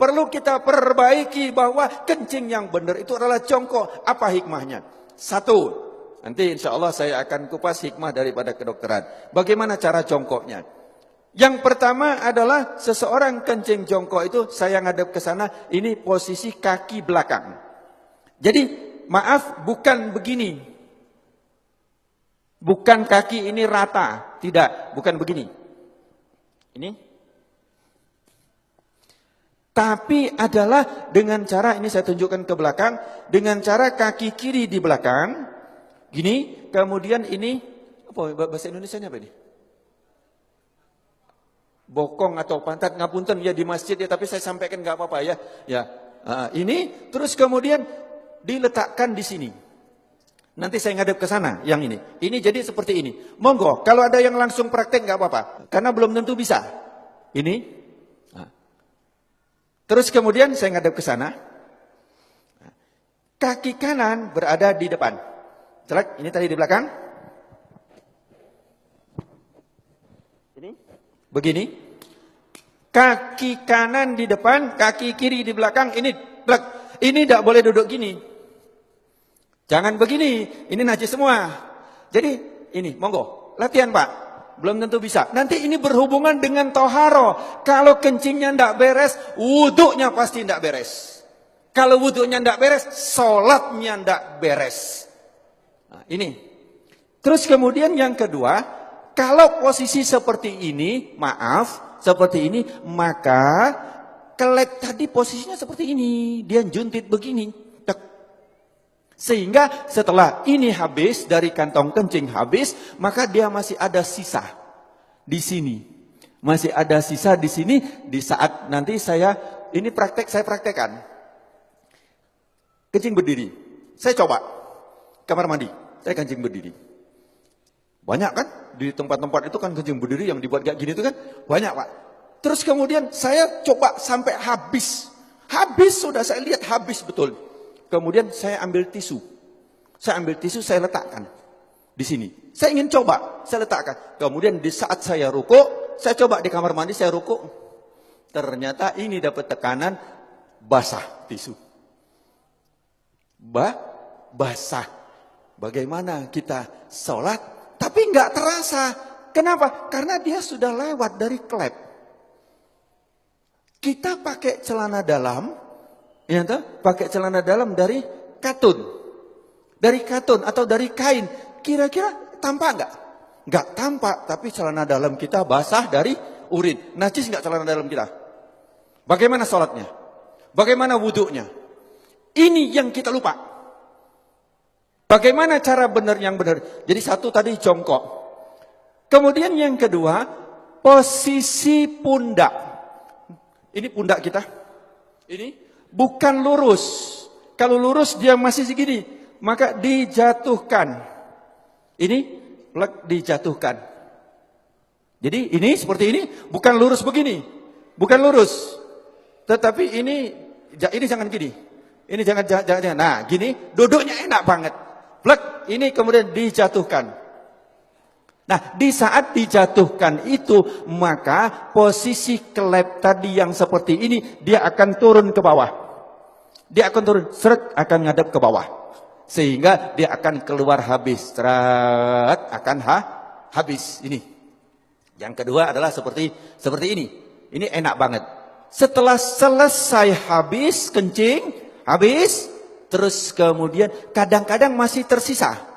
Perlu kita perbaiki bahwa kencing yang benar itu adalah jongkok. Apa hikmahnya? Satu, nanti insya Allah saya akan kupas hikmah daripada kedokteran. Bagaimana cara jongkoknya? Yang pertama adalah seseorang kencing jongkok itu, saya ngadep ke sana, ini posisi kaki belakang. Jadi maaf, bukan begini. Bukan kaki ini rata, tidak, bukan begini. Ini. Tapi adalah dengan cara, ini saya tunjukkan ke belakang, dengan cara kaki kiri di belakang, gini, kemudian ini, apa bahasa Indonesianya apa ini? Bokong atau pantat, ngapunten ya di masjid ya, tapi saya sampaikan nggak apa-apa ya. Ya, ini terus kemudian diletakkan di sini. Nanti saya ngadep ke sana yang ini. Ini jadi seperti ini. Monggo, kalau ada yang langsung praktek nggak apa-apa, karena belum tentu bisa. Ini. Terus kemudian saya ngadep ke sana. Kaki kanan berada di depan. Jelek, ini tadi di belakang. Ini. Begini. Kaki kanan di depan, kaki kiri di belakang. Ini jelek. Ini tidak boleh duduk gini. Jangan begini. Ini najis semua. Jadi ini, monggo. Latihan Pak. Belum tentu bisa. Nanti ini berhubungan dengan toharo. Kalau kencingnya tidak beres, wudhunya pasti tidak beres. Kalau wudhunya tidak beres, sholatnya tidak beres. Nah, ini. Terus kemudian yang kedua, kalau posisi seperti ini, maaf, seperti ini, maka kelek tadi posisinya seperti ini. Dia juntit begini. Sehingga setelah ini habis, dari kantong kencing habis, maka dia masih ada sisa di sini. Masih ada sisa di sini, di saat nanti saya, ini praktek, saya praktekkan. Kencing berdiri. Saya coba, kamar mandi, saya kencing berdiri. Banyak kan, di tempat-tempat itu kan kencing berdiri yang dibuat kayak gini itu kan, banyak Pak. Terus kemudian saya coba sampai habis. Habis, sudah saya lihat habis betul. Kemudian saya ambil tisu. Saya ambil tisu, saya letakkan di sini. Saya ingin coba, saya letakkan. Kemudian di saat saya rukuk, saya coba di kamar mandi, saya rukuk. Ternyata ini dapat tekanan basah tisu. Basah. Bagaimana kita sholat, tapi nggak terasa. Kenapa? Karena dia sudah lewat dari klep. Kita pakai celana dalam, ya toh? Pakai celana dalam dari katun. Dari katun atau dari kain. Kira-kira tampak enggak? Enggak tampak, tapi celana dalam kita basah dari urin. Najis enggak celana dalam kita? Bagaimana sholatnya? Bagaimana wudhunya? Ini yang kita lupa. Bagaimana cara benar yang benar? Jadi satu tadi jongkok. Kemudian yang kedua, posisi pundak. Ini pundak kita. Ini bukan lurus. Kalau lurus dia masih segini, maka dijatuhkan. Ini plek dijatuhkan. Jadi ini seperti ini, bukan lurus begini. Bukan lurus. Tetapi ini jangan gini. Ini jangan. Nah, gini duduknya enak banget. Plek ini kemudian dijatuhkan. Nah, di saat dijatuhkan itu, maka posisi klep tadi yang seperti ini, dia akan turun ke bawah. Dia akan turun, seret, akan ngadep ke bawah. Sehingga dia akan keluar habis. Seret, akan habis. Ini. Yang kedua adalah seperti ini. Ini enak banget. Setelah selesai habis, kencing, habis, terus kemudian kadang-kadang masih tersisa.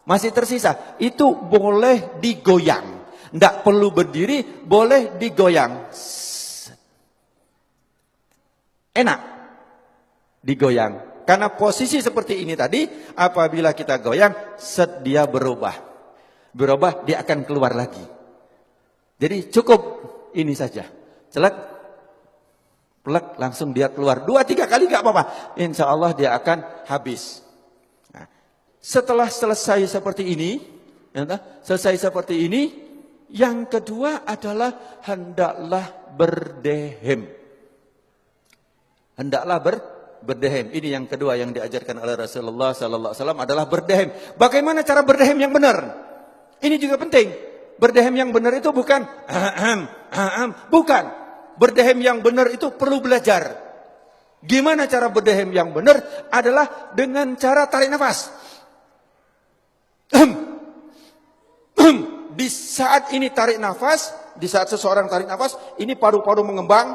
Masih tersisa, itu boleh digoyang. Tidak perlu berdiri, boleh digoyang. Enak digoyang. Karena posisi seperti ini tadi, apabila kita goyang, dia berubah. Berubah, dia akan keluar lagi. Jadi cukup ini saja. Celek, plek, langsung dia keluar. 2-3 kali gak apa-apa. Insya Allah dia akan habis. Setelah selesai seperti ini, yang kedua adalah hendaklah berdehem. Hendaklah berdehem. Ini yang kedua yang diajarkan oleh Rasulullah sallallahu alaihi wasallam adalah berdehem. Bagaimana cara berdehem yang benar? Ini juga penting. Berdehem yang benar itu bukan bukan. Berdehem yang benar itu perlu belajar. Gimana cara berdehem yang benar? Adalah dengan cara tarik nafas. Di saat ini tarik nafas, di saat seseorang tarik nafas, ini paru-paru mengembang,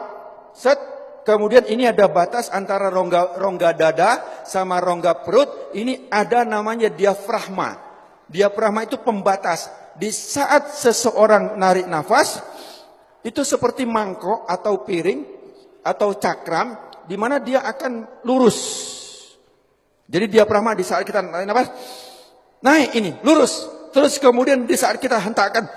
set. Kemudian ini ada batas antara rongga dada sama rongga perut. Ini ada namanya diafragma. Diafragma itu pembatas. Di saat seseorang narik nafas, itu seperti mangkok atau piring atau cakram, di mana dia akan lurus. Jadi diafragma di saat kita narik nafas, naik ini, lurus. Terus kemudian di saat kita hentakkan,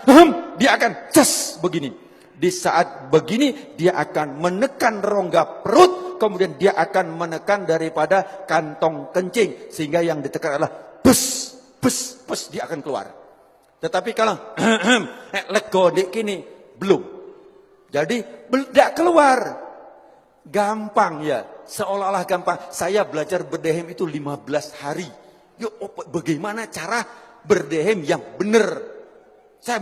dia akan ces begini. Di saat begini dia akan menekan rongga perut, kemudian dia akan menekan daripada kantong kencing, sehingga yang ditekan adalah bus, bus, bus, dia akan keluar. Tetapi kalau lego dek kini belum, jadi tidak keluar, gampang ya, seolah-olah gampang. Saya belajar berdehem itu 15 hari. Yuk, bagaimana cara berdehem yang benar? Saya